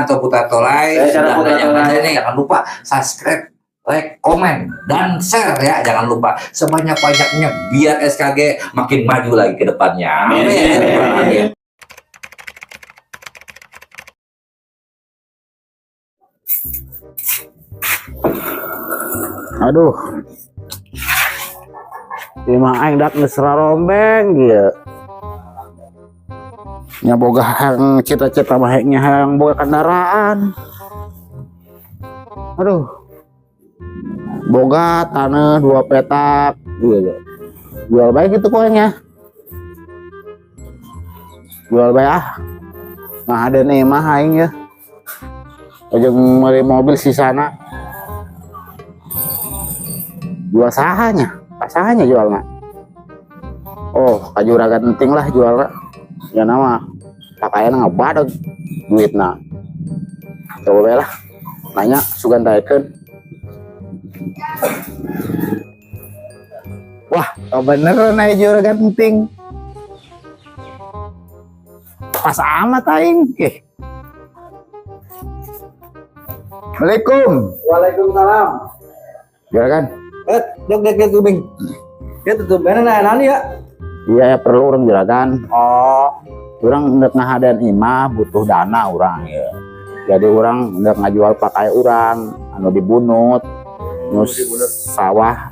Anto Putra Tolai. Jangan lupa subscribe, like, komen, dan share ya. Jangan lupa sebanyak-banyaknya biar SKG makin maju lagi ke depannya. Amin. Aduh, lima aing dak mesra rombeng gitu. Nya boga hang cita-cita maheknya hang boga kendaraan. Aduh, boga tanah 2 petak gitu. Jual baik itu koengnya. Jual baik nah ada nih mah aing ya. Ojeng meuli mobil sisana. Jual sahanya, pasahanya jualnya. Oh, kajuragan penting lah jualnya. Ya nama, pakaian ngebadog duitna. Coba lah, nanya sugan daekeun. Wah, oh bener naik juragan penting. Pas amat aing. Assalamualaikum. Waalaikumsalam. Juragan. Dek tubing. Ya tutup bener nani ya. Iya ya perlu orang juragan. Oh, Orang hendak ngahadan imah butuh dana orang ya. Jadi orang hendak ngajual pakai orang anu dibunut, nus sawah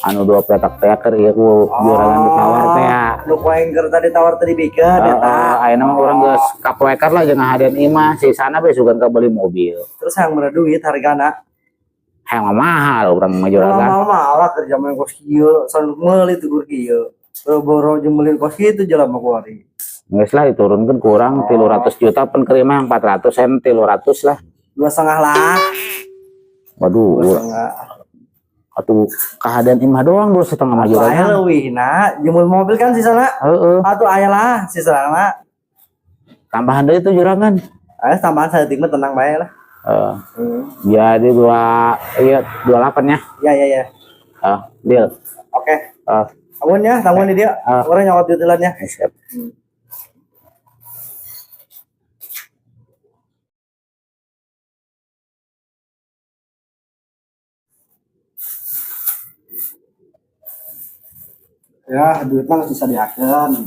anu 2 petak teh keur ieu ku juragan ditawar teh ya. lu kuaing keur tadi tawar tadi bikeun eta. Ayeuna mah urang geus kapoekan lah jeung ngahadan imah sisana we sugan beli mobil. Terus yang bener duit hargana. Hang mahal urang mah juragan. Mahal kerja main kos kieu, san meuli tugur kieu. Boro jeung meuli kos kieu jelema kuari. Geus lah diturunkeun ku urang 300 juta pen keur imah 400 sen 300 lah. 2,5 lah. Waduh, 2,5. atuh kahadan imah doang 2,5 mah juragan. Aya leuwihna, jeung mobil kan sisana. Heeh. Atuh aya lah sisana. Tambahan deui itu juragan. Aya tambahan saeutik mah tenang bae lah. Jadi 28 ya. Ya. Deal. Oke. Tanggung ya, tanggung di dia. Orang nyawat ditelannya. Siap. Ya, duit mah bisa diakeun.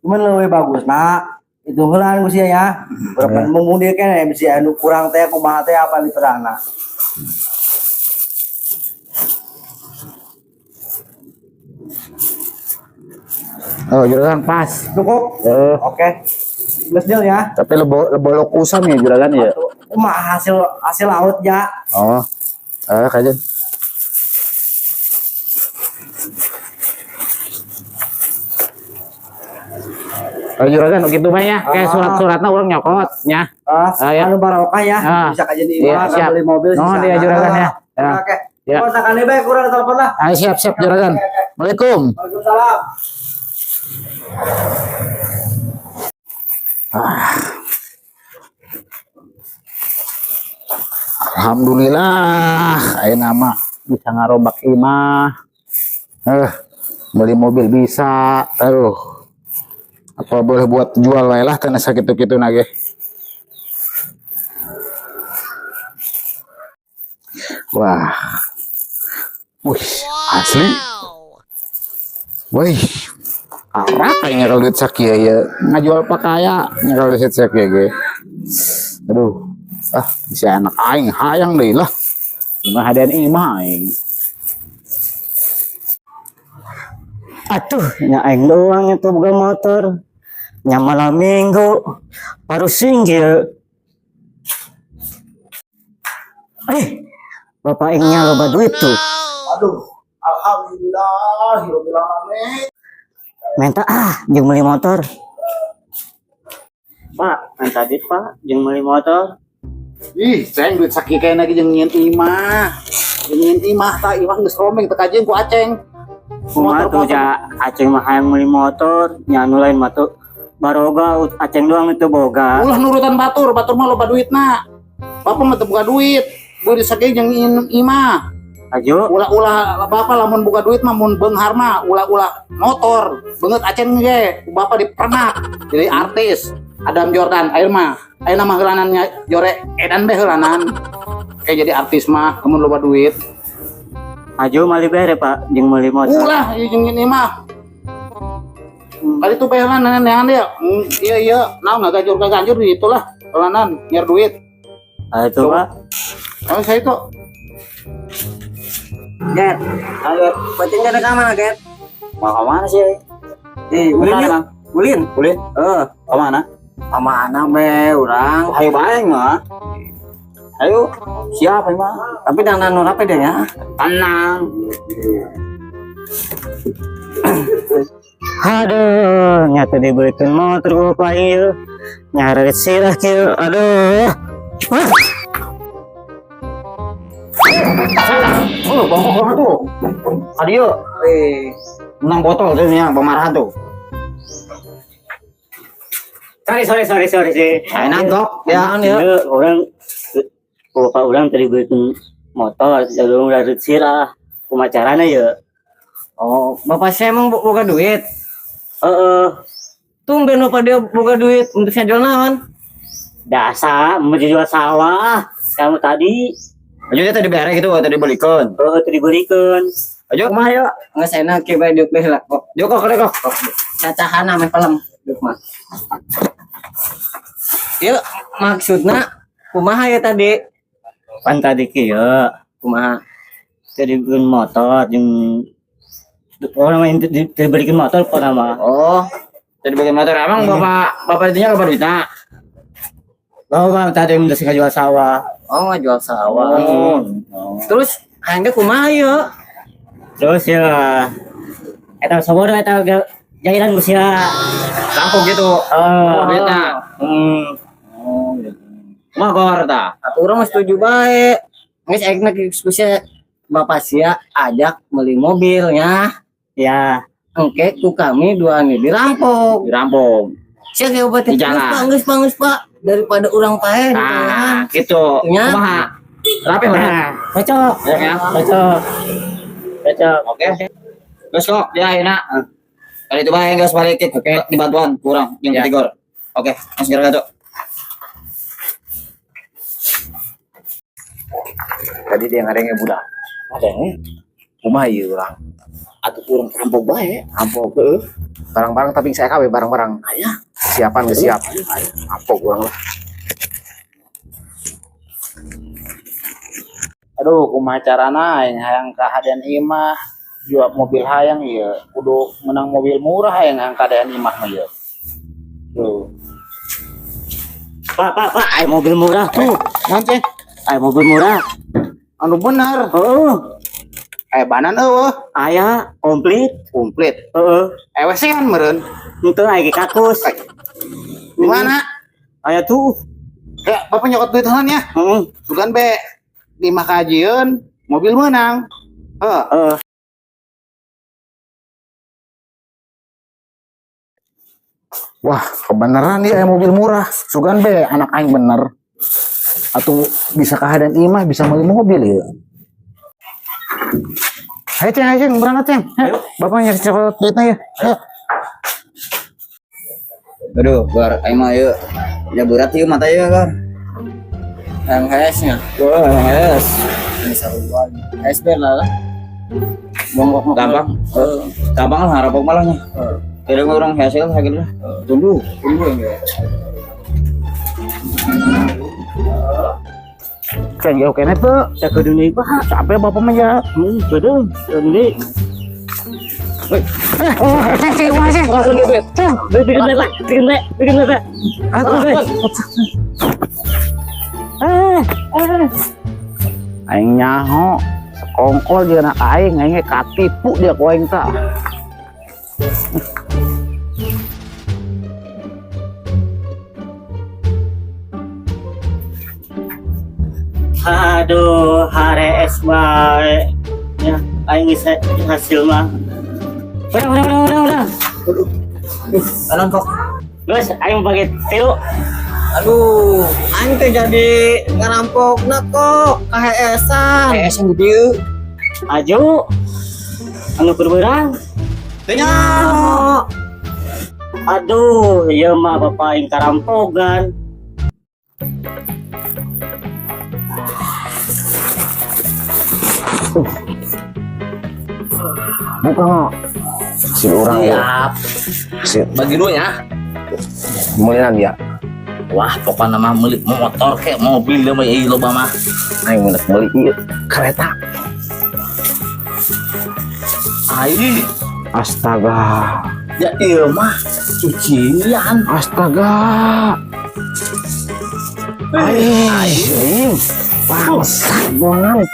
Cuman lebih bagus nak. Itu heulan geus ya. Berapa mengudi kan bisa anu kurang teh kumaha teh apa di perana. Oh, juragan pas. Cukup? Oke. Geus deal ya. Tapi lebolok usam ya juragan ya. Kumaha hasil laut ya. Oh. Kajen. Juragan gitu mah ya. Kayak surat-suratna urang nyokot nya. Ya. Anu barokah ya. Bisa kajen di imah beli mobil sisa. Oh, dia juragan ya. Oke. Kontakane bae kurang telepon lah. Siap juragan. Waalaikumsalam. Waalaikumsalam. Alhamdulillah ayeuna mah bisa ngarobak imah. Beli mobil bisa. Aduh. Apa boleh buat jual wae lah tanah sakitu-kitu nage. Wah. Wih, asli. Wih. Arah kayaknya kalau duit sakia ya ngajual pakaya kalau duit sakia ge. Aduh. Bisa anak aing hayang deui lah. Imah hadan imah aing. Atuh, nya aing doang itu boga motor. Nya malam minggu parusing kieu. Bapak aingnya loba duit tuh. Aduh, alhamdulillah, rabbil alamin. Minta jeung beli motor. Pak, kan tadi Pak jeung beli motor. Ih, ceng duit sakit kayak lagi jeung nyieun imah. Nyieun imah tah imah geus rombeng teu kajeung ku aceng. Kumaha tuh ja aceng mah hayang meuli motor, nya anu lain mah tuh baroga aceng doang itu boga. Ulah nurutan batur mah loba duitna. Bapak mah teu boga duit. Duit sakit jeung nyieun imah. Ajo, ulah bapak lamun boga duit mah mun beunghar mah ulah motor. Beungeut aceng ge, bapak dipernak jadi artis. Adam Jordan, air mah. Air nama helanannya Jore Edan be helanan. Kayak jadi artis mah, kamu loba duit. Ajo mali bere Pak, jeung meuli motor. Ulah, jeung ini mah. Kali itu bae helanan yang dia. Iya, naon ganjur itulah helanan nyar duit. Ah itu Pak. Kalau saya itu Get, ayo penting ada kamar Get. Mau ke mana sih? Ulin Mana, ya? Bang? Ulin. Ulin? Ke mana? Sama anak be urang. Ayo bae mah. Ayo, siapa mah? Tapi dandan nu rapi deh ya. Tenang. Aduh, nyata dibelikan motor apa ieu? Nyaret sirah kieu. Aduh. Wah. Oh, bang tuh. Adio, menang botol tuh yang pemarahan tuh. Sorry sih. Enak kok. Ya, orang bapak orang tadi beliin motor, jadi udah sirah. Pemacaranya ya. Oh, bapak saya emang boga duit. Tumben bapak dia buka duit untuk saya jual naon. Dasar mau jual sawah. Kamu tadi. Aja tadi beres gitu, tadi belikan. Tadi belikan. Ayo, mah ya. Nggak saya nak coba duk beh lah. Duk kok. Cacahan ame pelem. Duk mah. Yuk, maksudnya kumaha ya tadi? Pan tadi kieu. Kumaha? Tadi beliin motor yang orang main dibelikan motor kok nama. Oh, jadi bagi motor emang bapak itunya kapan duitnya? Bapak tadi udah sih jual sawah. Oh, nggak jual sawah. Terus anda kumaha ya? Terus ya, eta sabodo eta jahilan usia. Kampung gitu. Duitnya. Magor ta. Aturan mah setuju bae. Geus ayeuna diskusi bapak sia ajak beli mobilnya. Ya, Engke ku kami dua ini dirampok. Sia ge obat teh geus Pak. Daripada urang pae. Nah, gitu. Nya. Kumaha? Rapi mana? cocok. Ya, Cocok. Oke. Terus kok dia ayeuna. Kali itu bae geus balik di bantuan kurang yang Ya. ketiga. Oke, Mas Kira Gato. Tadi dia ngarengnya budak. Ada nih. Kumaha ieu urang? Atuh urang rampok bae, rampok heuh. Barang-barang tapi saya kawe barang-barang. Aya. Siapan geus siap. Rampok urang lah. aduh kumaha carana hayang kahadean imah jual mobil hayang ieu kudu menang mobil murah hayang kahadean imah mah ieu. Tuh. Pak, ay mobil murah tuh. Naon teh? Ay mobil murah. Anu bener. Banan eueuh, Aya komplit. ewesean meureun. Itu aya ge kakus. Di mana? Aya tuh. Ya, bapak nyokot duit heun ya. Sugan be di imah kajieun mobil menang. Wah, kebenaran ya mobil murah. Sugan be anak aing bener. Atau bisa kahadan imah bisa beli mobil ya. Ayo Ceng, berangkat Ceng. Bapak nyari coklat duitnya ya. Ayo. Aduh, Gar, aing mah yeuh. Ya berat ieu mata ieu, Gar. Yang HS-nya. HS. Ini saruan. HS lah. Bongkok gampang. Gampang lah harapok malahnya. Kira orang hasil sakit lah. Tunggu ya. Ceng, ya oke tuh. Saya ke dunia Pak. Capek bapak mah ya. Betul. Ini. Bikin duit. Aing nyaho sekongkol dia anak aing katipu dia ku aing tah. Aduh, hari es bae. Ya, aing bisa hasil mah. Udah. Anon kok. Guys, aing pakai tilu. Aduh, aing teh jadi ngarampokna kok KHS-an. KHS yang gede. Aju. Anu berberang. Teu nyaho. Aduh, ya mah bapak yang karampogan. Buka si orang ya. Siap. Si Bagi duitnya. mulian dia. Wah, pokoknya mah beli motor kayak mobil dia mah ieu loba mah. Aing mendak beli ieu kereta. Ai, Astaga. ya ieu mah cucian. Astaga. Aing. Bangsat banget.